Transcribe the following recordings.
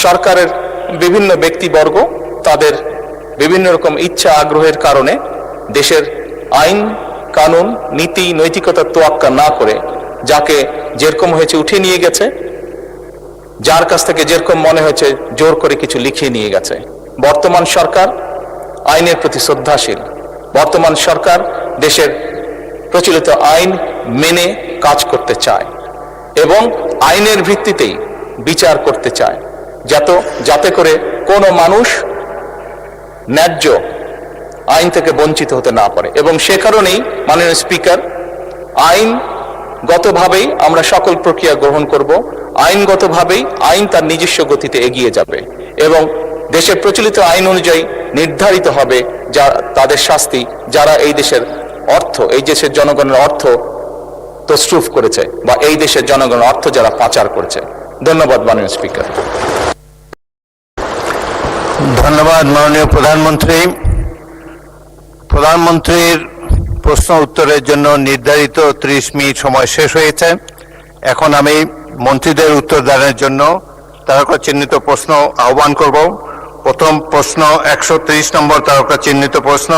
সরকারের বিভিন্ন ব্যক্তিবর্গ তাদের বিভিন্ন রকম ইচ্ছা আগ্রহের কারণে দেশের আইন কানুন নীতি নৈতিকতার তোয়াক্কা না করে যাকে যেরকম হয়েছে উঠিয়ে নিয়ে গেছে, যার কাছ থেকে যেরকম মনে হয়েছে জোর করে কিছু লিখিয়ে নিয়ে গেছে। বর্তমান সরকার আইনের প্রতি শ্রদ্ধাশীল। বর্তমান সরকার দেশের প্রচলিত আইন মেনে কাজ করতে চায় এবং আইনের ভিত্তিতেই বিচার করতে চায়, যাতে করে কোনো মানুষ ন্যায্য আইন থেকে বঞ্চিত হতে না পারে। এবং সে কারণেই মাননীয় স্পিকার, আইনগতভাবেই আমরা সকল প্রক্রিয়া গ্রহণ করব। আইনগতভাবেই আইন তার নিজস্ব গতিতে এগিয়ে যাবে এবং দেশের প্রচলিত আইন অনুযায়ী নির্ধারিত হবে তাদের শাস্তি, যারা এই দেশের অর্থ, এই দেশের জনগণের অর্থ তছরুফ করেছে বা এই দেশের জনগণের অর্থ যারা পাচার করেছে। ধন্যবাদ মাননীয় স্পিকার। ধন্যবাদ মাননীয় প্রধানমন্ত্রী। প্রধানমন্ত্রীর প্রশ্ন উত্তরের জন্য নির্ধারিত 30 মিনিট সময় শেষ হয়েছে। এখন আমি মন্ত্রীদের উত্তর দানের জন্য তারকা চিহ্নিত প্রশ্ন আহ্বান করব। প্রথম প্রশ্ন 130 নম্বর তারকা চিহ্নিত প্রশ্ন,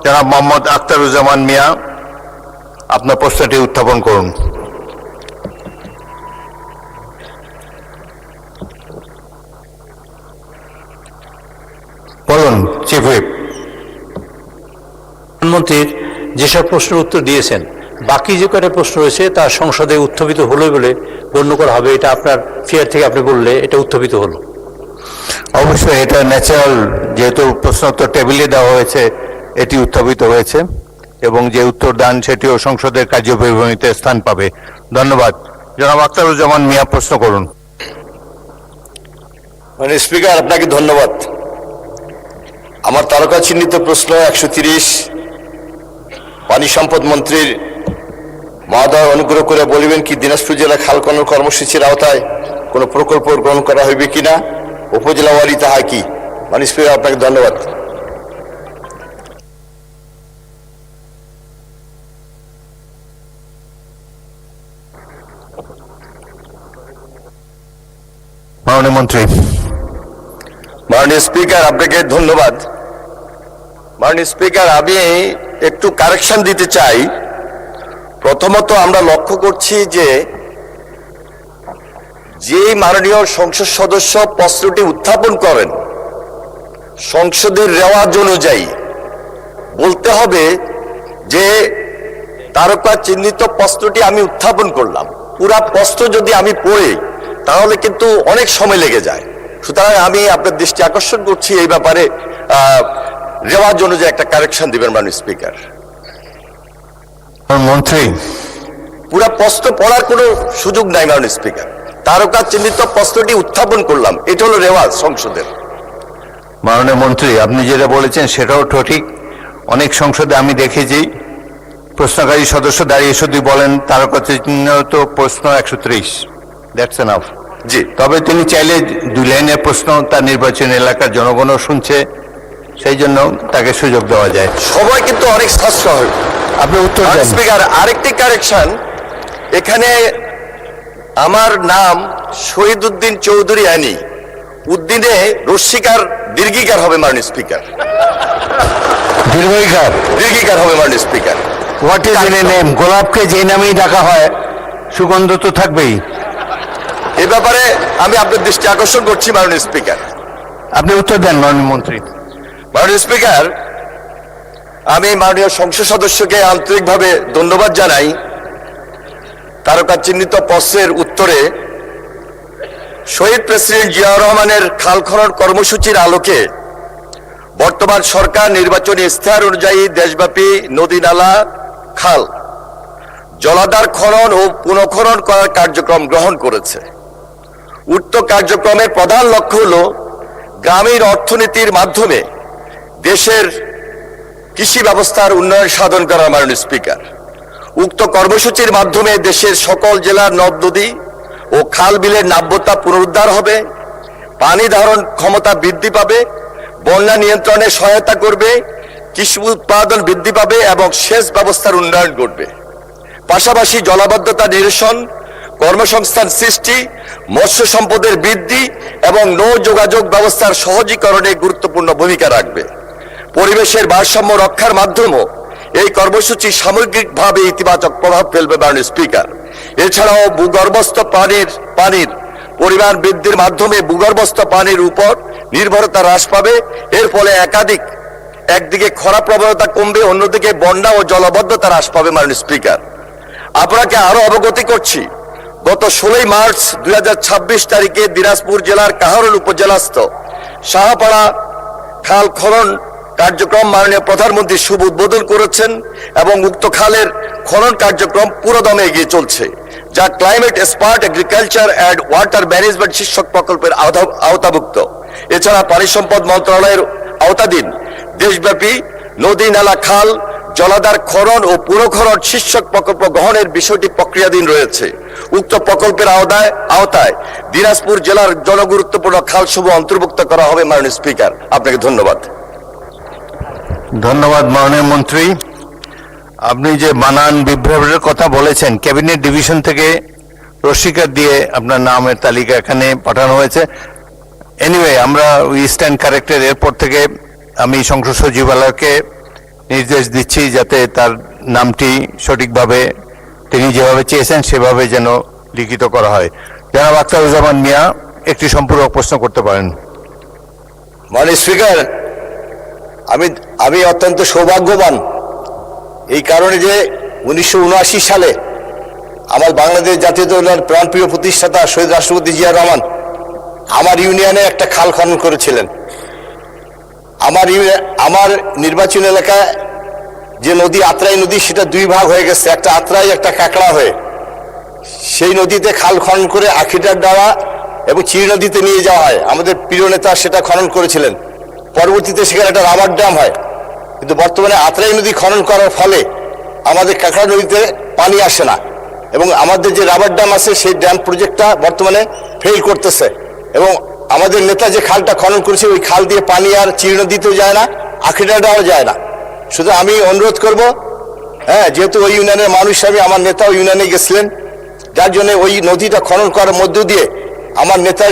জনাব মোহাম্মদ আখতারুজ্জামান মিয়া, আপনার প্রশ্নটি উত্থাপন করুন। বলুন চিফ হুইপ। প্রধানমন্ত্রীর যেসব প্রশ্নের উত্তর দিয়েছেন, বাকি যে কয়টা প্রশ্ন রয়েছে তা সংসদে উত্থাপিত হলো বলে গণ্য করা হবে। এটা আপনার ফেয়ার থেকে আপনি বললে এটা উত্থাপিত হলো। অবশ্যই এটা ন্যাচারাল, যেহেতু প্রশ্ন উত্তর টেবিলে দেওয়া হয়েছে এটি উত্থাপিত হয়েছে এবং যে উত্তর দান সেটিও সংসদের কার্যবিবরণীতে স্থান পাবে। ধন্যবাদ। জনাব আখতারুজ্জামান মিয়া প্রশ্ন করুন। মানে স্পিকার, আপনাকে ধন্যবাদ। আমার তারকা চিহ্নিত প্রশ্ন 130 পানি সম্পদ মন্ত্রীর মহোদয় অনুগ্রহ করে বলিবেন কি দিনাজপুর জেলা খাল খনন কর্মসূচির আওতায় কোনো প্রকল্প গ্রহণ করা হইবে কিনা, উপজেলা ওয়ারি তাহা কি? মানে স্পিকার, আপনাকে ধন্যবাদ। মাননীয় মন্ত্রী। মাননীয় স্পিকার, আপনাকে ধন্যবাদ। মাননীয় স্পিকার, আমি একটু কারেকশন দিতে চাই। প্রথমত আমরা লক্ষ্য করছি যে মাননীয় সংসদ সদস্য প্রশ্নটি উত্থাপন করেন সংসদের রেওয়াজ অনুযায়ী বলতে হবে যে তারকা চিহ্নিত প্রশ্নটি আমি উত্থাপন করলাম। পুরা প্রশ্ন যদি আমি পড়ি তাহলে কিন্তু অনেক সময় লেগে যায়। সুতরাং আমি আপনার দৃষ্টি আকর্ষণ করছি এই ব্যাপারে রেওয়াজ অনুযায়ী একটা কারেকশন দিবেন মাননীয় স্পিকার। মন্ত্রী, পুরা প্রশ্ন পড়ার কোনো সুযোগ নাই মাননীয় স্পিকার। তারকা চিহ্নিত প্রশ্নটি উত্থাপন করলাম, এটা হলো রেওয়াজ সংসদের। মাননীয় মন্ত্রী, আপনি যেটা বলেছেন সেটাও ঠিক। অনেক সংসদে আমি দেখেছি প্রশ্নকারী সদস্য দাঁড়িয়ে শুধু বলেন তারকা চিহ্নিত প্রশ্ন 130, দ্যাটস এনাফ। জি, তবে তিনি চাইলে 2 লাইনের প্রশ্ন তার নির্বাচনী এলাকার জনগণও শুনছে, সেই জন্য তাকে সুযোগ দেওয়া যায়। সবাই কিন্তু অনেক সাশ্রয়। আপনি উত্তর দেন। স্পিকার, আরেকটি কারেকশন, এখানে আমার নাম শহীদ উদ্দিন চৌধুরী আনি, উদ্দিনে রস্বীকার দীর্ঘিকার হবে মাননীয় স্পিকার। দীর্ঘিকার হবে মাননীয় speaker. What is in a name? গোলাপকে যে নামেই ডাকা হয় সুগন্ধ তো থাকবেই। এ ব্যাপারে আমি আপনার দৃষ্টি আকর্ষণ করছি মাননীয় স্পিকার। আপনি উত্তর দেন মাননীয় মন্ত্রী। মাননীয় স্পিকার, আমি মাননীয় সংসদ সদস্যকে আন্তরিকভাবে ধন্যবাদ জানাই। তারকা চিহ্নিত প্রশ্নের উত্তরে শহীদ প্রেসিডেন্ট জিয়াউর রহমানের খাল খনন কর্মসূচির আলোকে বর্তমান সরকার নির্বাচনী ইশতেহার অনুযায়ী দেশব্যাপী নদী নালা খাল জলাধার খনন ও পুনঃখনন করার কার্যক্রম গ্রহণ করেছে। উক্ত কার্যক্রমের প্রধান লক্ষ্য হল গ্রামীণ অর্থনীতির মাধ্যমে দেশের কৃষি ব্যবস্থার উন্নয়ন সাধন করা। মাননীয় স্পিকার, উক্ত কর্মসূচির মাধ্যমে দেশের সকল জেলার নদ নদী ও খাল বিলের নাব্যতা পুনরুদ্ধার হবে, পানি ধারণ ক্ষমতা বৃদ্ধি পাবে, বন্যা নিয়ন্ত্রণে সহায়তা করবে, কৃষি উৎপাদন বৃদ্ধি পাবে এবং সেচ ব্যবস্থার উন্নয়ন করবে। পাশাপাশি জলাবদ্ধতা নিরসন, কর্মসংস্থান সৃষ্টি, মৎস্য সম্পদের বৃদ্ধি এবং নৌ যোগাযোগ ব্যবস্থার সহজীকরণে গুরুত্বপূর্ণ ভূমিকা রাখবে। পরিবেশের ভারসাম্য রক্ষার মাধ্যমেও এই কর্মসূচি সামগ্রিকভাবে ইতিবাচক প্রভাব ফেলবে মাননীয় স্পিকার। এছাড়াও ভূগর্ভস্থ পানির পরিমাণ বৃদ্ধির মাধ্যমে ভূগর্ভস্থ পানির উপর নির্ভরতা হ্রাস পাবে। এর ফলে একদিকে খরা প্রবণতা কমবে, অন্যদিকে বন্যা ও জলাবদ্ধতা হ্রাস পাবে। মাননীয় স্পিকার, আপনাকে আরো অবগতি করছি, গত 16 মার্চ 2026 তারিখে দিনাজপুর জেলার কাহারোল উপজেলাস্থ শাহপাড়া খাল খনন কার্যক্রম মাননীয় প্রধানমন্ত্রী শুভ উদ্বোধন করেছেন এবং উক্ত খালের খনন কার্যক্রম পুরোদমে এগিয়ে চলছে, যা climate smart agriculture and water management শীর্ষক প্রকল্পের আওতাভুক্ত। এছাড়া পানি সম্পদ মন্ত্রণালয়ের আওতাধীন দেশব্যাপী নদী, নালা, খাল, জলাধার খনন ও পুনঃখনন শীর্ষক প্রকল্প গ্রহণের বিষয়টি প্রক্রিয়াধীন রয়েছে। উক্ত প্রকল্পের আওতায় দিনাজপুর জেলার জনগুরুত্বপূর্ণ খালসমূহ অন্তর্ভুক্ত করা হবে। মাননীয় স্পিকার, আপনাকে ধন্যবাদ। ধন্যবাদ মাননীয় মন্ত্রী। আপনি যে বানান বিভ্রাটের কথা বলেছেন, ক্যাবিনেট ডিভিশন থেকে রসিকার দিয়ে আপনার নামের তালিকা এখানে পাঠানো হয়েছে। এনিওয়ে, আমরা উই স্ট্যান্ড কারেক্টেড। এরপর থেকে আমি সংসদ সচিবালয়কে নির্দেশ দিচ্ছি যাতে তার নামটি সঠিকভাবে তিনি যেভাবে চেয়েছেন সেভাবে যেন লিখিত করা হয়। জনাব আখতারুজ্জামান মিয়া একটি সম্পূরক প্রশ্ন করতে পারেন। মাননীয় স্পিকার, আমি অত্যন্ত সৌভাগ্যবান এই কারণে যে 1979 সালে আমার বাংলাদেশ জাতীয়তাবাদী প্রাণপ্রিয় প্রতিষ্ঠাতা শহীদ রাষ্ট্রপতি জিয়া রহমান আমার ইউনিয়নে একটা খাল খনন করেছিলেন। আমার নির্বাচন এলাকায় যে নদী আত্রাই নদী, সেটা দুই ভাগ হয়ে গেছে, একটা আত্রাই একটা কাকড়া হয়ে। সেই নদীতে খাল খনন করে আখিটার ডাড়া এবং চিড় নদীতে নিয়ে যাওয়া হয়। আমাদের প্রিয় নেতা সেটা খনন করেছিলেন। পরবর্তীতে সেখানে একটা রাবার ড্যাম হয়, কিন্তু বর্তমানে আত্রাই নদী খনন করার ফলে আমাদের কাকড়া নদীতে পানি আসে না এবং আমাদের যে রাবার ড্যাম আছে সেই ড্যাম প্রজেক্টটা বর্তমানে ফেল করতেছে এবং আমাদের নেতা যে খালটা খনন করেছে ওই খাল দিয়ে পানি আর চিড় নদীতেও যায় না, আখিটাটাও যায় না। শুধু আমি অনুরোধ করব, যেহেতু ওই ইউনিয়নের মানুষ হিসাবে আমার নেতাও ইউনিয়নে গেছিলেন, যার জন্য ওই নদীটা খনন করার মধ্য দিয়ে আমার নেতার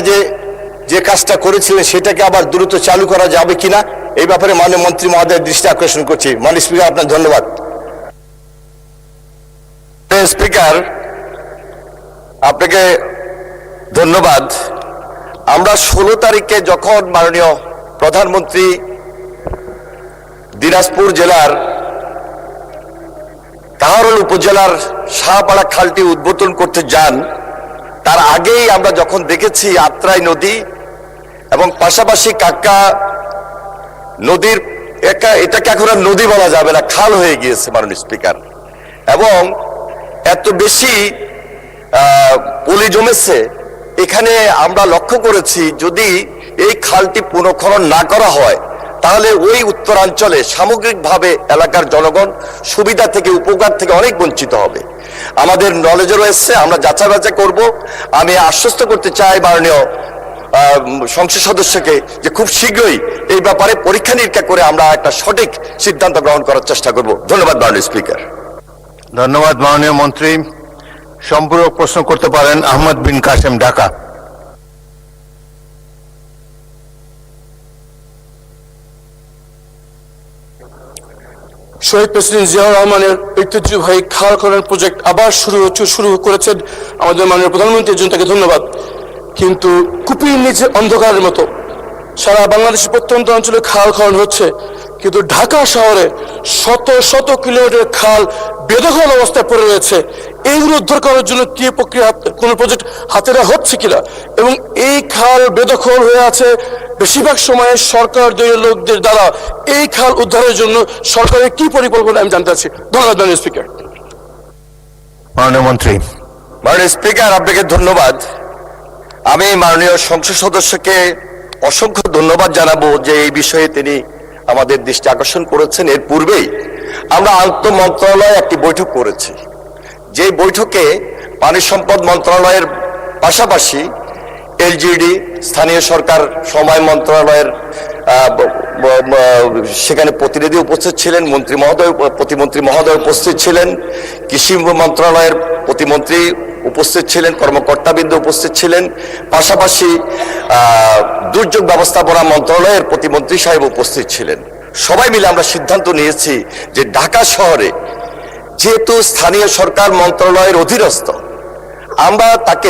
যে কাজটা করেছিলেন সেটাকে আবার দ্রুত চালু করা যাবে কিনা এই ব্যাপারে মাননীয় মন্ত্রী মহোদয়ের দৃষ্টি আকর্ষণ করছি। মাননীয় স্পিকার, আপনার ধন্যবাদ। স্পিকার, আপনাকে ধন্যবাদ। আমরা 16 তারিখে যখন মাননীয় প্রধানমন্ত্রী দিনাজপুর জেলার কাহারোল উপজেলার শাহপাড়া খালটি উদ্বোধন করতে যান, তার আগেই আমরা যখন দেখেছি আত্রাই নদী এবং পাশাপাশি কাক্কা নদীর এটাকে এখন আর নদী বলা যাবে না, খাল হয়ে গিয়েছে মাননীয় স্পিকার, এবং এত বেশি পলি জমেছে এখানে আমরা লক্ষ্য করেছি যদি এই খালটি পুনঃখনন না করা হয় তাহলে ওই উত্তরাঞ্চলে সামগ্রিকভাবে এলাকার জনগণ সুবিধা থেকে উপকার থেকে অনেক বঞ্চিত হবে। আমাদের নলেজে রয়েছে, আমরা যাচাই বাছাই করব। আমি আশ্বস্ত করতে চাই মাননীয় সংসদ সদস্যকে যে খুব শীঘ্রই এই ব্যাপারে পরীক্ষা নিরীক্ষা করে আমরা একটা সঠিক সিদ্ধান্ত গ্রহণ করার চেষ্টা করব। ধন্যবাদ মাননীয় স্পিকার। ধন্যবাদ মাননীয় মন্ত্রী। সম্পূরক প্রশ্ন করতে পারেন আহমদ বিন কাসেম, ঢাকা। শহীদ প্রেসিডেন্ট জিয়াউর রহমানের ঐতিহ্যবাহী খাল খনন প্রজেক্ট আবার শুরু করেছেন আমাদের মাননীয় প্রধানমন্ত্রীর জন্য তাকে ধন্যবাদ। কিন্তু কুপির নিচে অন্ধকারের মতো সারা বাংলাদেশের প্রত্যন্ত অঞ্চলে খাল খনন হচ্ছে, কিন্তু ঢাকা শহরে শত শত কিলোমিটার খাল বেদখল অবস্থায় পড়ে রয়েছে। এইগুলো উদ্ধার করার জন্য কি প্রক্রিয়া, কোন প্রজেক্ট হাতে নেওয়া হচ্ছে কিনা, এবং এই খাল বেদখল হয়ে আছে বেশিরভাগ সময়ে সরকার দলীয় লোকদের দ্বারা। এই খাল উদ্ধারের জন্য সরকারের কি পরিকল্পনা আমি জানতে চাচ্ছি। ধন্যবাদ মাননীয় স্পিকার। মাননীয় মন্ত্রী। মাননীয় স্পিকার, আপনাকে ধন্যবাদ। আমি মাননীয় সংসদ সদস্যকে অসংখ্য ধন্যবাদ জানাবো যে এই বিষয়ে তিনি আমাদের দৃষ্টি আকর্ষণ করেছেন। এর পূর্বেই আমরা আন্তঃ মন্ত্রণালয়ে একটি বৈঠক করেছি, যে বৈঠকে পানি সম্পদ মন্ত্রণালয়ের পাশাপাশি এলজিডি, স্থানীয় সরকার সমবায় মন্ত্রণালয়ের সেখানে প্রতিনিধি উপস্থিত ছিলেন, প্রতিমন্ত্রী মহোদয় উপস্থিত ছিলেন, কৃষি মন্ত্রণালয়ের প্রতিমন্ত্রী উপস্থিত ছিলেন, কর্মকর্তাবৃন্দ উপস্থিত ছিলেন, পাশাপাশি দুর্যোগ ব্যবস্থাপনা মন্ত্রণালয়ের প্রতিমন্ত্রী সাহেব উপস্থিত ছিলেন। সবাই মিলে আমরা সিদ্ধান্ত নিয়েছি যে ঢাকা শহরে যেহেতু স্থানীয় সরকার মন্ত্রণালয়ের অধীনস্থ, আমরা তাকে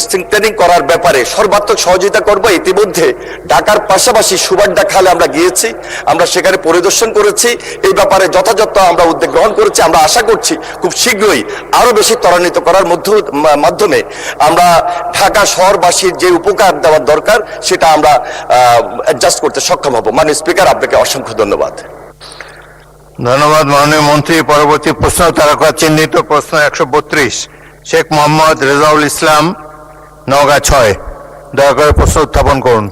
স্ট্রেংথেনিং করার ব্যাপারে সর্বাত্মক সহযোগিতা করব। ইতিমধ্যে ঢাকার পাশাপাশি সুবাড্ডা খালে আমরা গিয়েছি, আমরা সেখানে পরিদর্শন করেছি, এই ব্যাপারে যথাযথ আমরা উদ্যোগ গ্রহণ করেছি। আমরা আশা করছি খুব শীঘ্রই আরো বেশি ত্বরান্বিত করার মাধ্যমে আমরা ঢাকা শহরবাসীর যে উপকার দেওয়ার দরকার সেটা আমরা অ্যাডজাস্ট করতে সক্ষম হব। মাননীয় স্পিকার, আপনাকে অসংখ্য ধন্যবাদ। ধন্যবাদ মাননীয় মন্ত্রী। পরবর্তী প্রশ্ন তারকা চিহ্নিত প্রশ্ন 132, শেখ মোহাম্মদ রেজাউল ইসলাম, নওগাঁ 6। দয়া করে প্রশ্ন উত্থাপন করুন।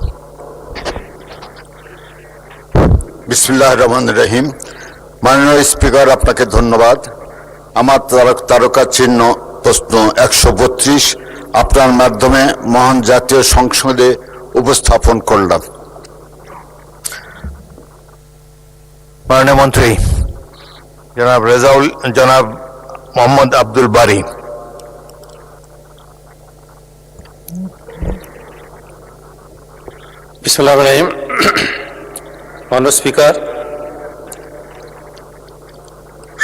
বিসমিল্লাহির রহমানির রহিম। মাননীয় স্পিকার, আপনাকে ধন্যবাদ। আমার তারকা চিহ্ন প্রশ্ন 132 আপনার মাধ্যমে মহান জাতীয় সংসদে উপস্থাপন করলাম। মাননীয় মন্ত্রী জনাব মোহাম্মদ আব্দুল বারী। বিসমিল্লাহির রহমানির রহিম। মাননীয় স্পিকার,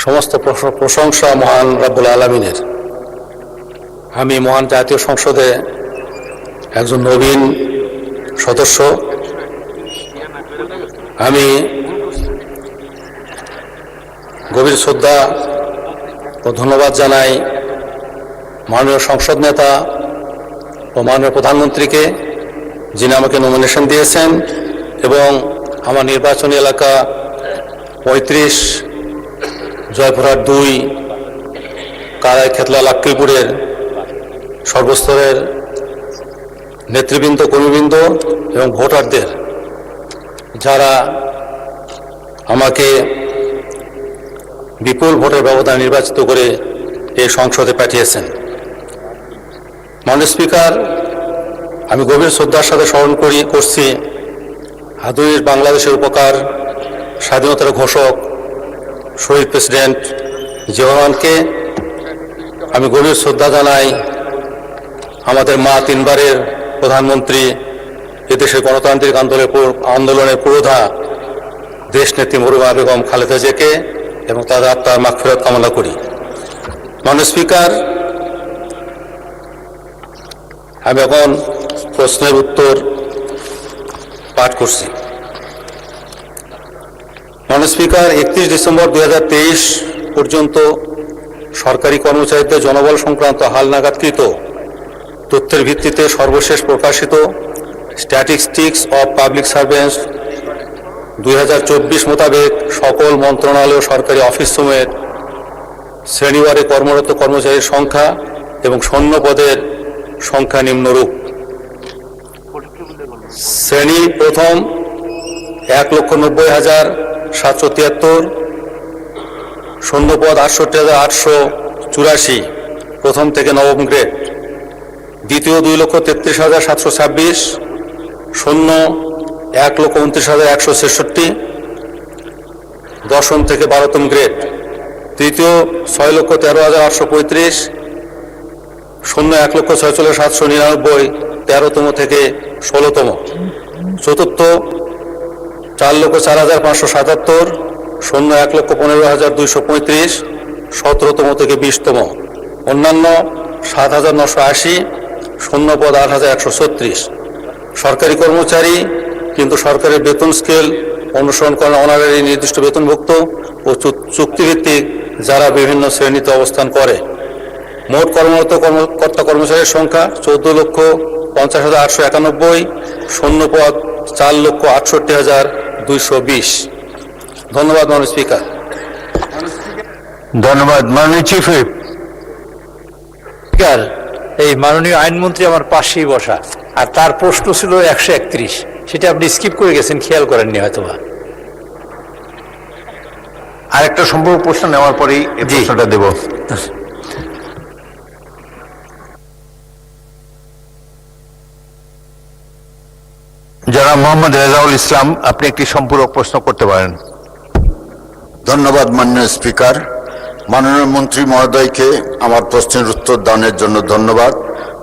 সমস্ত প্রশংসা মহান রব্বুল আলামিনের। আমি মহান জাতীয় সংসদে একজন নবীন সদস্য। আমি গভীর শ্রদ্ধা ও ধন্যবাদ জানাই মাননীয় সংসদ নেতা ও মাননীয় প্রধানমন্ত্রীকে, যিনি আমাকে নমিনেশন দিয়েছেন এবং আমার নির্বাচনী এলাকা 35 জয়পুরহাট 2 কারাই খেতলা লাক্কিপুরের সর্বস্তরের নেতৃবৃন্দ, কর্মীবৃন্দ এবং ভোটারদের, যারা আমাকে বিপুল ভোটের ব্যবধান নির্বাচিত করে এই সংসদে পাঠিয়েছেন। মাননীয় স্পিকার, আমি গভীর শ্রদ্ধার সাথে স্মরণ করছি আধুনিক বাংলাদেশের উপকার স্বাধীনতার ঘোষক শহীদ প্রেসিডেন্ট জিয়াউর রহমানকে। আমি গভীর শ্রদ্ধা জানাই আমাদের মা 3 বারের প্রধানমন্ত্রী, এদেশের গণতান্ত্রিক আন্দোলনের পুরোধা দেশনেত্রী মরহুমা বেগম খালেদা জিয়াকে এবং তাদের আত্মার মাগফিরাত কামনা করি। মাননীয় স্পিকার, আমি এখন প্রশ্নের উত্তর পাঠ করছি। মাননীয় স্পিকার, 31 ডিসেম্বর 2023 পর্যন্ত সরকারি কর্মচারীদের জনবল সংক্রান্ত হালনাগাদকৃত তথ্যের ভিত্তিতে সর্বশেষ প্রকাশিত স্ট্যাটিস্টিক্স অফ পাবলিক সার্ভেন্টস 2024 মোতাবেক সকল মন্ত্রণালয় ও সরকারি অফিসসমূহের শ্রেণীবারে কর্মরত কর্মচারীর সংখ্যা এবং শূন্য পদের সংখ্যা নিম্নরূপ। শ্রেণী প্রথম 1,90,773, শূন্য পদ 68,884, প্রথম থেকে নবম গ্রেড। দ্বিতীয় 2,33,726, শূন্য 1,29,166, দশম থেকে 12তম গ্রেড। তৃতীয় 6,13,835, শূন্য 1,46,799, 13তম থেকে 16তম। চতুর্থ 4,04,577, শূন্য 1,15,235, 17তম থেকে 20তম। অন্যান্য 7,980, শূন্য পদ 8,136। সরকারি কর্মচারী কিন্তু সরকারের বেতন স্কেল অনুসরণ করেন অনারারি নির্দিষ্ট বেতনভুক্ত ও চুক্তিভিত্তিক যারা বিভিন্ন শ্রেণীতে অবস্থান করে। মোট কর্মরত কর্তা কর্মচারীর সংখ্যা 14,50,891, শূন্য পদ 4,68,220। ধন্যবাদ মাননীয় স্পিকার। ধন্যবাদ মাননীয় চিফ হুইপ। স্পিকার, এই মাননীয় আইনমন্ত্রী আমার পাশেই বসা, আর তার প্রশ্ন ছিল 131, সেটা আপনি স্কিপ করে গেছেন, খেয়াল করেননি হয়তোবা। আরেকটা সম্ভব প্রশ্ন নেওয়ার পরেই এই প্রশ্নটা দেব। জনাব মোহাম্মদ রেজাউল ইসলাম, আপনি একটি সম্পূরক প্রশ্ন করতে পারেন। ধন্যবাদ মাননীয় স্পিকার। মাননীয় মন্ত্রী মহোদয়কে আমার প্রশ্নের উত্তর দানের জন্য ধন্যবাদ।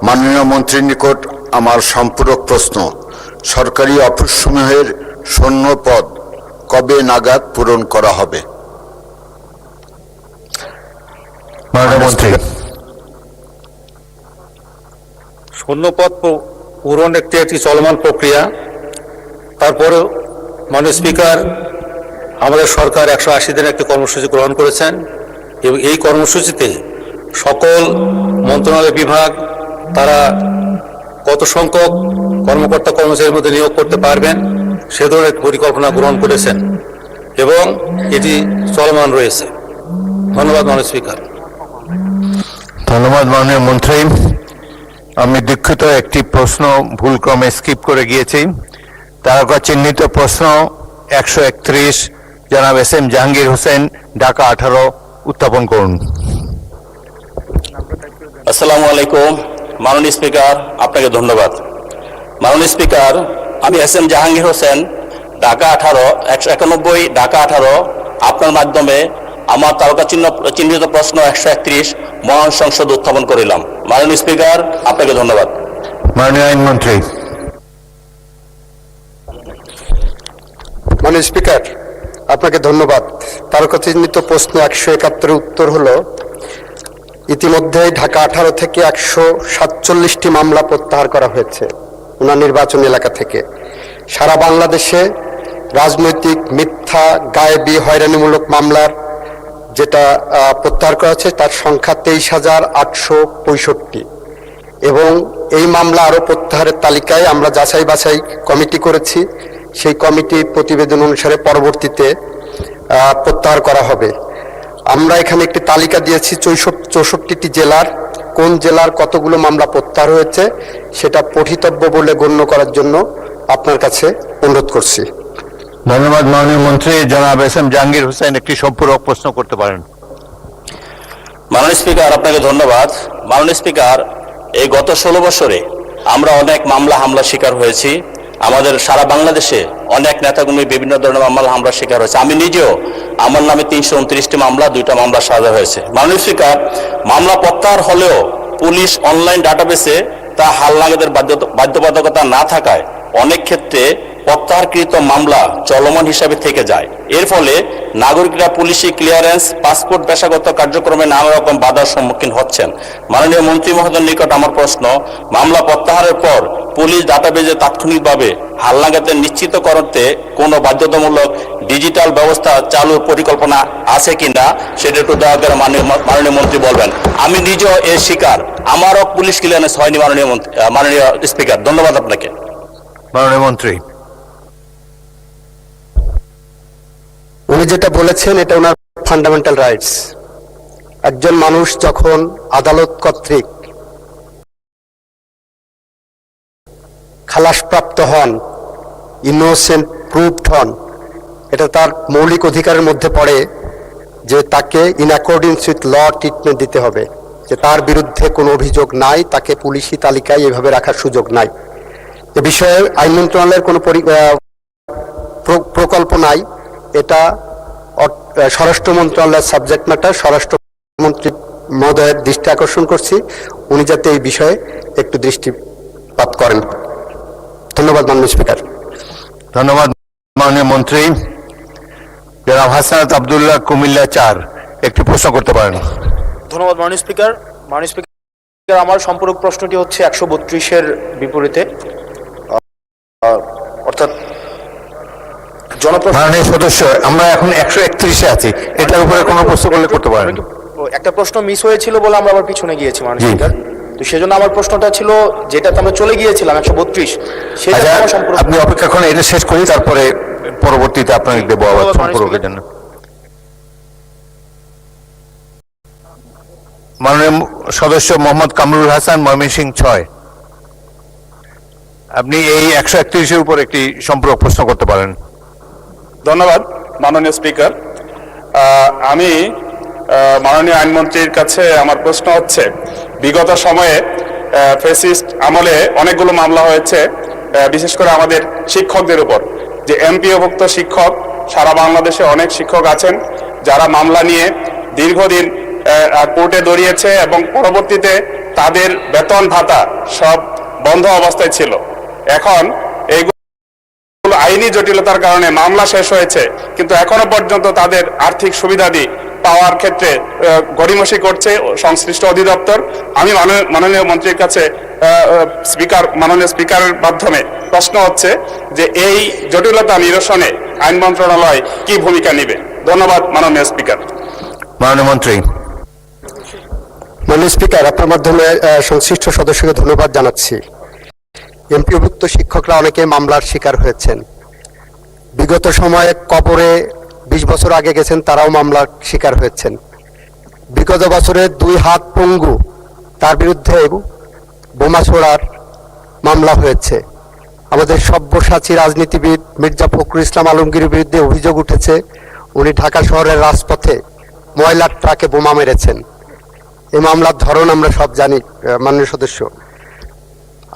মাননীয় মন্ত্রীর নিকট আমার সম্পূরক প্রশ্ন, সরকারি অফিসসমূহের শূন্য পদ কবে নাগাদ পূরণ করা হবে? মাননীয় মন্ত্রী। শূন্যপদ পূরণ একটি চলমান প্রক্রিয়া। তারপরেও মাননীয় স্পিকার, আমাদের সরকার 180 দিনের একটি কর্মসূচি গ্রহণ করেছেন এবং এই কর্মসূচিতে সকল মন্ত্রণালয় বিভাগ তারা কত সংখ্যক কর্মকর্তা কর্মচারীর মধ্যে নিয়োগ করতে পারবেন সে ধরনের পরিকল্পনা গ্রহণ করেছেন এবং এটি চলমান রয়েছে। ধন্যবাদ মাননীয় স্পিকার। ধন্যবাদ মাননীয় মন্ত্রী। আমি দুঃখিত, একটি প্রশ্ন ভুলক্রমে স্কিপ করে গিয়েছি। তারকা চিহ্নিত প্রশ্ন 131 জনাব SM জাহাঙ্গীর হোসেন, ঢাকা 18 উত্থাপন করুন। আসসালামু আলাইকুম মাননীয় স্পিকার, আপনাকে ধন্যবাদ। মাননীয় স্পিকার, আমি SM জাহাঙ্গীর হোসেন, ঢাকা 18 191 ঢাকা 18 আপনার মাধ্যমে আমার তারকা চিহ্নিত প্রশ্ন 131 মহান সংসদ উত্থাপন করিলাম। মাননীয় স্পিকার, আপনাকে ধন্যবাদ। মাননীয় আইনমন্ত্রী। মাননীয় স্পিকার, আপনাকে ধন্যবাদ। তারকা চিহ্নিত প্রশ্ন 171 উত্তর হলো, ইতিমধ্যে ঢাকা 18 থেকে 147টি মামলা প্রত্যাহার করা হয়েছে ওনার নির্বাচনী এলাকা থেকে। সারা বাংলাদেশে রাজনৈতিক মিথ্যা গায়েবী হয়রানিমূলক মামলার যেটা প্রত্যাহার করা হয়েছে তার সংখ্যা 23,865 এবং এই মামলা আরো প্রত্যাহারের তালিকায় আমরা যাচাই বাছাই কমিটি করেছি। সেই কমিটির প্রতিবেদন অনুসারে পরবর্তীতে প্রত্যাহার করা হবে। আমরা এখানে একটি তালিকা দিয়েছি 64টি জেলার, কোন জেলার কতগুলো মামলা প্রত্যাহার হয়েছে সেটা পঠিতব্য বলে গণ্য করার জন্য আপনার কাছে অনুরোধ করছি। ধন্যবাদ মাননীয় মন্ত্রী। জনাব SM জাহাঙ্গীর হোসেন একটি সম্পূরক প্রশ্ন করতে পারেন। মাননীয় স্পিকার, আপনাকে ধন্যবাদ। মাননীয় স্পিকার, এই গত 16 বছরে আমরা অনেক মামলা হামলার শিকার হয়েছি। আমাদের সারা বাংলাদেশে অনেক নেতাকর্মী বিভিন্ন ধরনের মামলা হামলার শিকার হয়েছে। আমি নিজেও, আমার নামে 329টি মামলা, 2টা মামলা সাজা হয়েছে। মাননীয় স্পিকার, মামলা প্রত্যাহার হলেও পুলিশ অনলাইন ডাটাবেসে তা হালনাগাদের বাধ্যবাধকতা না থাকায় অনেক ক্ষেত্রে প্রত্যাহারকৃত মামলা চলমান হিসাবে থেকে যায়। এর ফলে নাগরিকরা পুলিশি ক্লিয়ারেন্স, পাসপোর্ট, পেশাগত কার্যক্রমে নানা রকম বাধার সম্মুখীন হচ্ছেন। মাননীয় মন্ত্রী মহোদয়ের নিকট আমার প্রশ্ন, মামলা প্রত্যাহারের পর পুলিশ ডাটাবেজে তাৎক্ষণিকভাবে হালনাগাদের নিশ্চিত করতে কোনো বাধ্যতামূলক ডিজিটাল ব্যবস্থা চালুর পরিকল্পনা আছে কিনা সেটা একটু দয়া করে মাননীয় মন্ত্রী বলবেন। আমি নিজেও এর শিকার, আমারও পুলিশ ক্লিয়ারেন্স হয়নি মাননীয় স্পিকার। ধন্যবাদ আপনাকে। মাননীয় মন্ত্রী। উনি যেটা বলেছেন এটা ওনার ফান্ডামেন্টাল রাইটস। একজন মানুষ যখন আদালত কর্তৃক খালাসপ্রাপ্ত হন, ইনোসেন্ট প্রুভড হন, এটা তার মৌলিক অধিকারের মধ্যে পড়ে যে তাকে in accordance with law treatment দিতে হবে, যে তার বিরুদ্ধে কোনো অভিযোগ নাই, তাকে পুলিশি তালিকায় এভাবে রাখার সুযোগ নাই। এ বিষয়ে আইন মন্ত্রণালয়ের কোনো প্রকল্প নাই। এটা স্বরাষ্ট্র মন্ত্রণালয়ের সাবজেক্ট ম্যাটার। স্বরাষ্ট্রমন্ত্রী মহোদয়ের দৃষ্টি আকর্ষণ করছি, উনি যাতে এই বিষয়ে একটু দৃষ্টিপাত করেন। ধন্যবাদ মাননীয় স্পিকার। ধন্যবাদ মাননীয় মন্ত্রী। জনাব হাসনাত আব্দুল্লাহ, কুমিল্লা 4 একটি প্রশ্ন করতে পারেন। ধন্যবাদ মাননীয় স্পিকার। মাননীয় স্পিকার, আমার সম্পূরক প্রশ্নটি হচ্ছে 132-এর বিপরীতে, অর্থাৎ মাননীয় সদস্য, আমরা এখন 131-এ আছি, এটার উপরে কোনো প্রশ্ন করলে করতে পারেন। একটা প্রশ্ন মিস হয়েছিল বলে আমরা আবার পিছনে গিয়েছি মাননীয় স্পিকার, তো সেজন্য আমার প্রশ্নটা ছিল যেটাতে আমরা চলে গিয়েছিলাম 132, সেটা আমার সম্পূরক। আপনি অপেক্ষা করেন, এটা শেষ করি, তারপরে পরবর্তীতে আপনাকে দেবো আবার সম্পর্কের জন্য। মাননীয় সদস্য মোহাম্মদ কামরুল হাসান, ময়মনসিংহ 6, আপনি এই 131-এর উপর একটি সম্পূরক প্রশ্ন করতে পারেন। ধন্যবাদ মাননীয় স্পিকার। আমি মাননীয় আইনমন্ত্রীর কাছে আমার প্রশ্ন হচ্ছে, বিগত সময়ে ফ্যাসিস্ট আমলে অনেকগুলো মামলা হয়েছে, বিশেষ করে আমাদের শিক্ষকদের উপর। যে এমপিওভুক্ত শিক্ষক, সারা বাংলাদেশে অনেক শিক্ষক আছেন যারা মামলা নিয়ে দীর্ঘদিন কোর্টে দৌড়িয়েছে এবং পরবর্তীতে তাদের বেতন ভাতা সব বন্ধ অবস্থায় ছিল। এখন এইগুলো আইনি জটিলতার কারণে মামলা শেষ হয়েছে, কিন্তু এখনো পর্যন্ত তাদের আর্থিক সুবিধাদি পাওয়ার ক্ষেত্রে গড়িমসি করছে সংশ্লিষ্ট অধিদপ্তর। আমি মাননীয় মন্ত্রীর কাছে মাননীয় স্পিকারের মাধ্যমে প্রশ্ন হচ্ছে যে এই জটিলতা নিরসনে আইন মন্ত্রণালয় কি ভূমিকা নেবে? ধন্যবাদ মাননীয় স্পিকার। মাননীয় মন্ত্রী। মাননীয় স্পিকার, আপনার মাধ্যমে সংশ্লিষ্ট সদস্যকে ধন্যবাদ জানাচ্ছি। এমপিওভুক্ত শিক্ষকরা অনেকে মামলার শিকার হয়েছেন। বিগত সময়ে কবরে 20 বছর আগে গেছেন, তারাও মামলার শিকার হয়েছেন। বিগত বছরে 2 হাত পঙ্গু, তার বিরুদ্ধে বোমা ছোড়ার মামলা হয়েছে। আমাদের সব্যসাচী রাজনীতিবিদ মির্জা ফখরুল ইসলাম আলমগীরের বিরুদ্ধে অভিযোগ উঠেছে, উনি ঢাকা শহরের রাজপথে ময়লার ট্রাকে বোমা মেরেছেন। এই মামলার ধরন আমরা সব জানি মাননীয় সদস্য।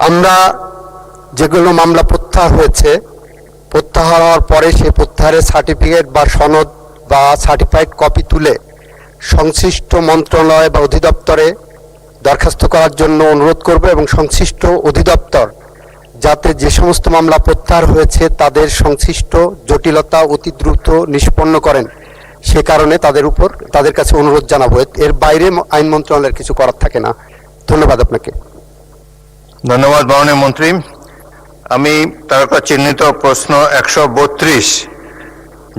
আমরা যেগুলো মামলা প্রত্যাহার হয়েছে, প্রত্যাহার হওয়ার পরে সেই প্রত্যাহারের সার্টিফিকেট বা সনদ বা সার্টিফাইড কপি তুলে সংশ্লিষ্ট মন্ত্রণালয় বা অধিদপ্তরে দরখাস্ত করার জন্য অনুরোধ করব এবং সংশ্লিষ্ট অধিদপ্তর যাতে যে সমস্ত মামলা প্রত্যাহার হয়েছে তাদের সংশ্লিষ্ট জটিলতা অতি দ্রুত নিষ্পন্ন করেন, সে কারণে তাদের কাছে অনুরোধ জানাবো। এর বাইরে আইন মন্ত্রণালয়ের কিছু করার থাকে না। ধন্যবাদ আপনাকে। ধন্যবাদ মাননীয় মন্ত্রী। আমি তারকা চিহ্নিত প্রশ্ন 132,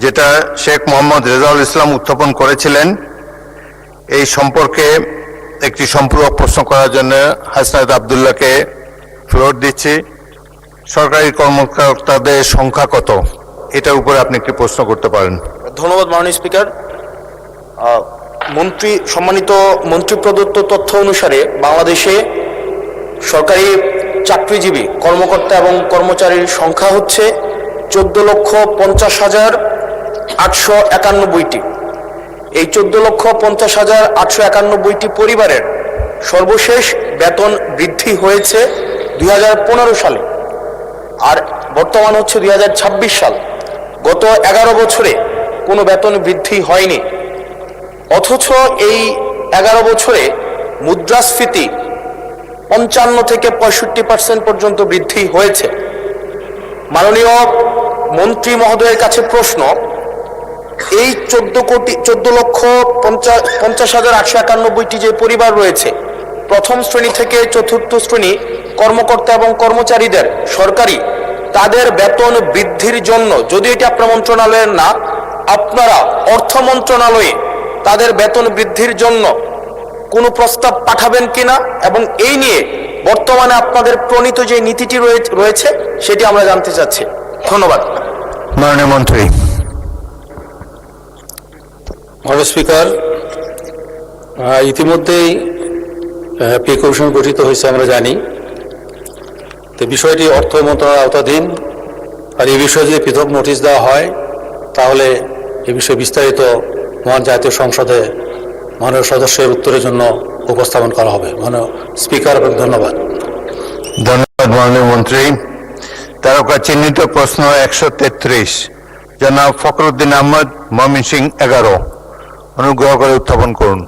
যেটা শেখ মোহাম্মদ রেজাউল ইসলাম উত্থাপন করেছিলেন, এই সম্পর্কে একটি সম্পূরক প্রশ্ন করার জন্য হাসনাত আব্দুল্লাহকে ফ্লোর দিচ্ছি। সরকারি কর্মকর্তাদের সংখ্যা কত, এটার উপরে আপনি একটি প্রশ্ন করতে পারেন। ধন্যবাদ মাননীয় স্পিকার। সম্মানিত মন্ত্রী প্রদত্ত তথ্য অনুসারে বাংলাদেশে সরকারি চাকরিজীবী কর্মকর্তা এবং কর্মচারীর সংখ্যা হচ্ছে 14,50,891টি। এই 14,50,891টি পরিবারের সর্বশেষ বেতন বৃদ্ধি হয়েছে 2015 সালে, আর বর্তমান হচ্ছে 2026 সাল। গত 11 বছরে কোনো বেতন বৃদ্ধি হয়নি, অথচ এই 11 বছরে মুদ্রাস্ফীতি 55 থেকে 65% পর্যন্ত বৃদ্ধি হয়েছে। মাননীয় মন্ত্রী মহোদয়ের কাছে প্রশ্ন, এই 14,50,891টি যে পরিবার রয়েছে, প্রথম শ্রেণী থেকে চতুর্থ শ্রেণী কর্মকর্তা এবং কর্মচারীদের সরকারি তাদের বেতন বৃদ্ধির জন্য, যদি এটি আপনার মন্ত্রণালয়ের না, আপনারা অর্থ মন্ত্রণালয়ে তাদের বেতন বৃদ্ধির জন্য কোনো প্রস্তাব পাঠাবেন কিনা, এবং এই নিয়ে বর্তমানে আপনাদের প্রণীত যে নীতিটি রয়েছে সেটি আমরা জানতে চাচ্ছি। ধন্যবাদ। মাননীয় মন্ত্রী। মাননীয় স্পিকার, ইতিমধ্যেই পে কমিশন গঠিত হয়েছে আমরা জানি। তো বিষয়টি অর্থ মন্ত্রণালয়ের আওতাধীন, আর এই বিষয়ে যদি পৃথক নোটিশ দেওয়া হয় তাহলে এ বিষয়ে বিস্তারিত মহান জাতীয় সংসদে মাননীয় সদস্যের উত্তরের জন্য উপস্থাপন করা হবে। মাননীয় স্পিকার, ধন্যবাদ। ধন্যবাদ মাননীয় মন্ত্রী। তারকা চিহ্নিত প্রশ্ন 133, জনাব ফখরুদ্দিন আহমদ, ময়মনসিংহ 11, অনুগ্রহ করে উত্থাপন করুন।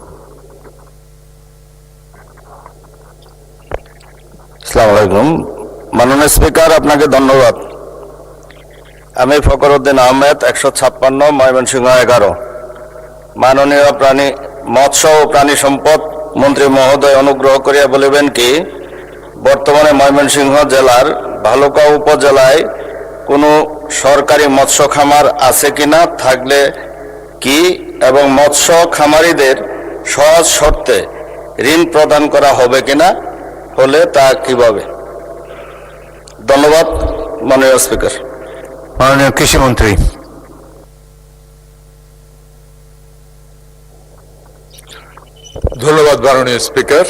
আসসালামু আলাইকুম। মাননীয় স্পিকার, আপনাকে ধন্যবাদ। আমি ফখরুদ্দিন আহমেদ, 156, ময়মনসিংহ 11। মাননীয় মৎস্য ও প্রাণী সম্পদ মন্ত্রী মহোদয় অনুগ্রহ করিয়া বলিবেন কি, বর্তমানে ময়মনসিংহ জেলার ভালুকা উপজেলায় কোনো সরকারি মৎস্য খামার আছে কিনা, থাকলে কি, এবং মৎস্য খামারিদের সহজ শর্তে ঋণ প্রদান করা হবে কিনা, হলে তা কিভাবে? ধন্যবাদ মাননীয় স্পিকার। মাননীয় কৃষিমন্ত্রী। ধন্যবাদ মাননীয় স্পিকার।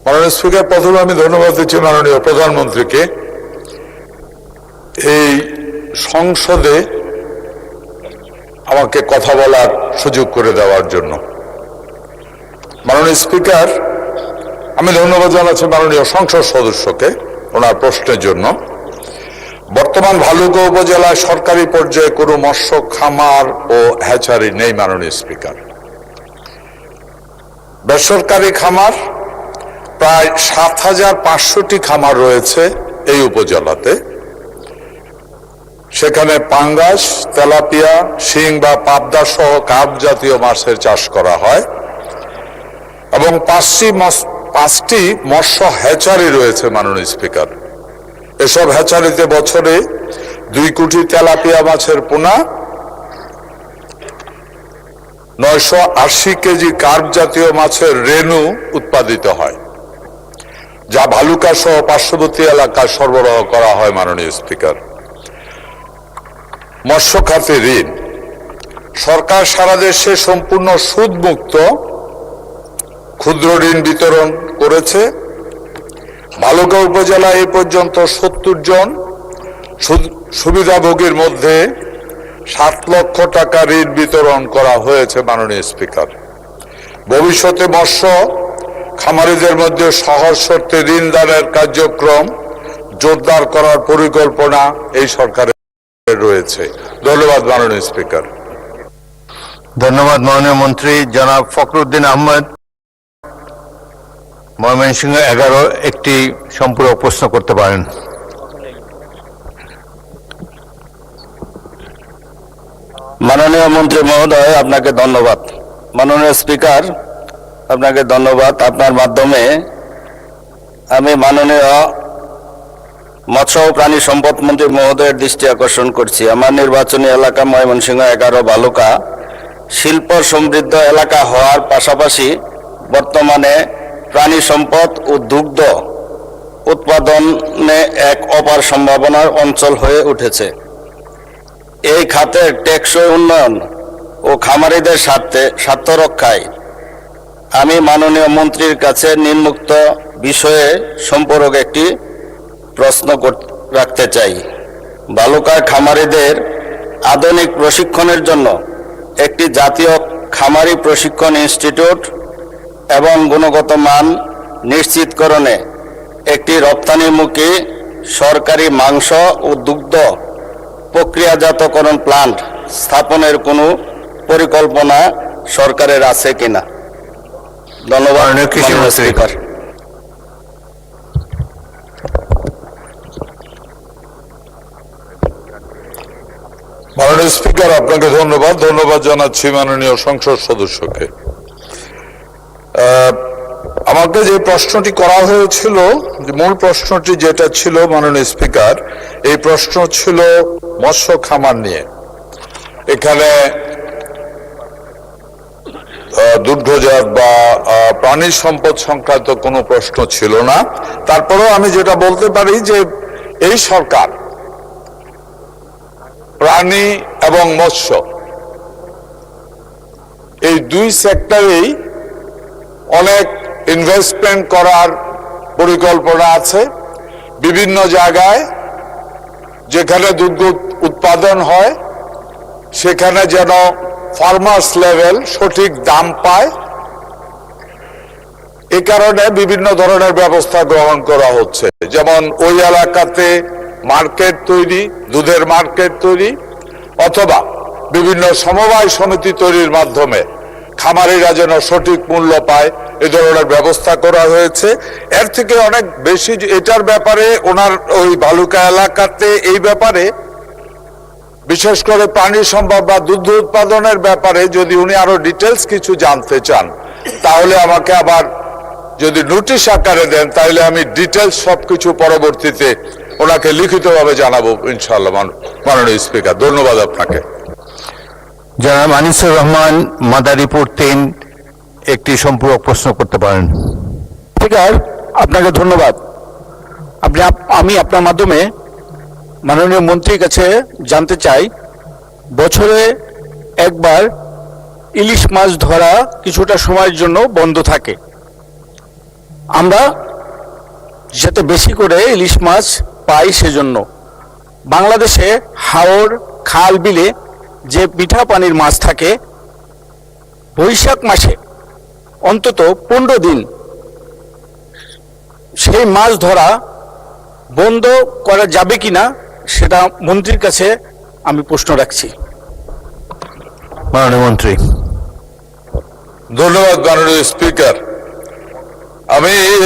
মাননীয় স্পিকার, প্রথমে আমি ধন্যবাদ দিচ্ছি মাননীয় প্রধানমন্ত্রীকে এই সংসদে আমাকে কথা বলার সুযোগ করে দেওয়ার জন্য। মাননীয় স্পিকার, আমি ধন্যবাদ জানাচ্ছি মাননীয় সংসদ সদস্যকে ওনার প্রশ্নের জন্য। বর্তমান ভালুকা উপজেলায় সরকারি পর্যায়ে কোনো মৎস্য খামার ও হ্যাচারি নেই মাননীয় স্পিকার। বেসরকারি খামার প্রায় ৭,৫০০টি খামার রয়েছে এই উপজেলাতে। সেখানে পাঙ্গাস, তেলাপিয়া, শিং বা পাবদা সহ কার্প জাতীয় মাছের চাষ করা হয় এবং ৫টি মৎস্য হ্যাচারি রয়েছে মাননীয় স্পিকার। এসব হ্যাচারিতে বছরে ২ কোটি তেলাপিয়া মাছের পোনা, ৯৮০ কেজি কার্প জাতীয় মাছের রেণু উৎপাদিত হয়, যা ভালুকা সহ পার্শ্ববর্তী এলাকায় সরবরাহ করা হয় মাননীয় স্পিকার। মৎস্য খাতে ঋণ সরকার সারা দেশে সম্পূর্ণ সুদমুক্ত ক্ষুদ্র ঋণ বিতরণ করেছে। ভালুকা উপজেলায় এ পর্যন্ত ৭০ জন সুবিধাভোগীর মধ্যে ৭ লক্ষ টাকা ঋণ বিতরণ করা হয়েছে মাননীয় স্পিকার। ভবিষ্যতে মৎস্য খামারিদের মধ্যে সহজ শর্তে ঋণ দানের কার্যক্রম জোরদার করার পরিকল্পনা এই সরকারের রয়েছে। ধন্যবাদ মাননীয় স্পিকার। ধন্যবাদ মাননীয় মন্ত্রী। জনাব ফখরুদ্দিন আহমেদ, ময়মনসিংহ 11 একটি সম্পূরক প্রশ্ন করতে পারেন। মাননীয় মন্ত্রী মহোদয়, আপনাকে ধন্যবাদ। মাননীয় স্পিকার, আপনাকে ধন্যবাদ। আপনার মাধ্যমে আমি মাননীয় মৎস্য ও প্রাণী সম্পদ মন্ত্রী মহোদয়ের দৃষ্টি আকর্ষণ করছি। আমার নির্বাচনী এলাকা ময়মনসিংহ 11 ভালুকা শিল্প সমৃদ্ধ এলাকা হওয়ার পাশাপাশি বর্তমানে প্রাণী সম্পদ ও দুগ্ধ উৎপাদনে এক অপার সম্ভাবনার অঞ্চল হয়ে উঠেছে। এই খাতের টেকসই উন্নয়ন ও খামারিদের স্বার্থ রক্ষায় আমি মাননীয় মন্ত্রীর কাছে নিম্নোক্ত বিষয়ে সম্পর্ক একটি প্রশ্ন রাখতে চাই। ভালুকার খামারিদের আধুনিক প্রশিক্ষণের জন্য একটি জাতীয় খামারি প্রশিক্ষণ ইনস্টিটিউট এবং গুণগত মান নিশ্চিতকরণে একটি রপ্তানিমুখী সরকারি মাংস ও দুগ্ধ প্রক্রিয়াজাতকরণ প্লান্ট স্থাপনের কোনো পরিকল্পনা সরকারের আছে কিনা? ধন্যবাদ মাননীয় স্পিকার। মাননীয় স্পিকার, আপনাকে ধন্যবাদ। ধন্যবাদ জানাচ্ছি মাননীয় সংসদ সদস্যকে। আমাকে যে প্রশ্নটি করা হয়েছিল, মূল প্রশ্নটি যেটা ছিল মাননীয় স্পিকার, এই প্রশ্ন ছিল মৎস্য খামার নিয়ে। এখানে দুগ্ধজাত বা প্রাণী সম্পদ সংক্রান্ত কোনো প্রশ্ন ছিল না। তারপরেও আমি যেটা বলতে পারি যে এই সরকার প্রাণী এবং মৎস্য এই দুই সেক্টরেই অনেক ইনভেস্টমেন্ট করার পরিকল্পনা আছে। বিভিন্ন জায়গায় যেখানে দুগ্ধ উৎপাদন হয় সেখানে যেন ফার্মার্স লেভেল সঠিক দাম পায়, এ কারণে বিভিন্ন ধরনের ব্যবস্থা গ্রহণ করা হচ্ছে। যেমন ওই এলাকাতে মার্কেট তৈরি, দুধের মার্কেট তৈরি, অথবা বিভিন্ন সমবায় সমিতি তৈরির মাধ্যমে খামারিরা যেন সঠিক মূল্য পায়, এ ধরনের ব্যবস্থা করা হয়েছে। এর থেকে অনেক বেশি এটার ব্যাপারে ওনার ওই ভালুকা এলাকাতে এই ব্যাপারে বিশেষ করে প্রাণী সম্পদ বা দুগ্ধ উৎপাদনের ব্যাপারে যদি উনি আরো ডিটেলস কিছু জানতে চান তাহলে আমাকে আবার যদি নোটিশ আকারে দেন তাহলে আমি ডিটেলস সবকিছু পরবর্তীতে ওনাকে লিখিতভাবে জানাবো ইনশাআল্লাহ মাননীয় স্পিকার। ধন্যবাদ আপনাকে। জনাব আনিসুর রহমান, মাদারীপুর 3 একটি সম্পূরক প্রশ্ন করতে পারেন। স্পিকার, আপনাকে ধন্যবাদ। আমি আপনার মাধ্যমে মাননীয় মন্ত্রীর কাছে জানতে চাই, বছরে একবার ইলিশ মাছ ধরা কিছুটা সময়ের জন্য বন্ধ থাকে। আমরা যাতে বেশি করে ইলিশ মাছ পাই সেজন্য বাংলাদেশে হাওর, খাল, বিলে যে মিঠা পানির মাছ থাকে, বৈশাখ মাসে অন্তত 15 দিন সেই মাছ ধরা বন্ধ করা যাবে কিনা সেটা মন্ত্রীর কাছে আমি প্রশ্ন রাখছি। মাননীয় মন্ত্রী। ধন্যবাদ মাননীয় স্পিকার। আমি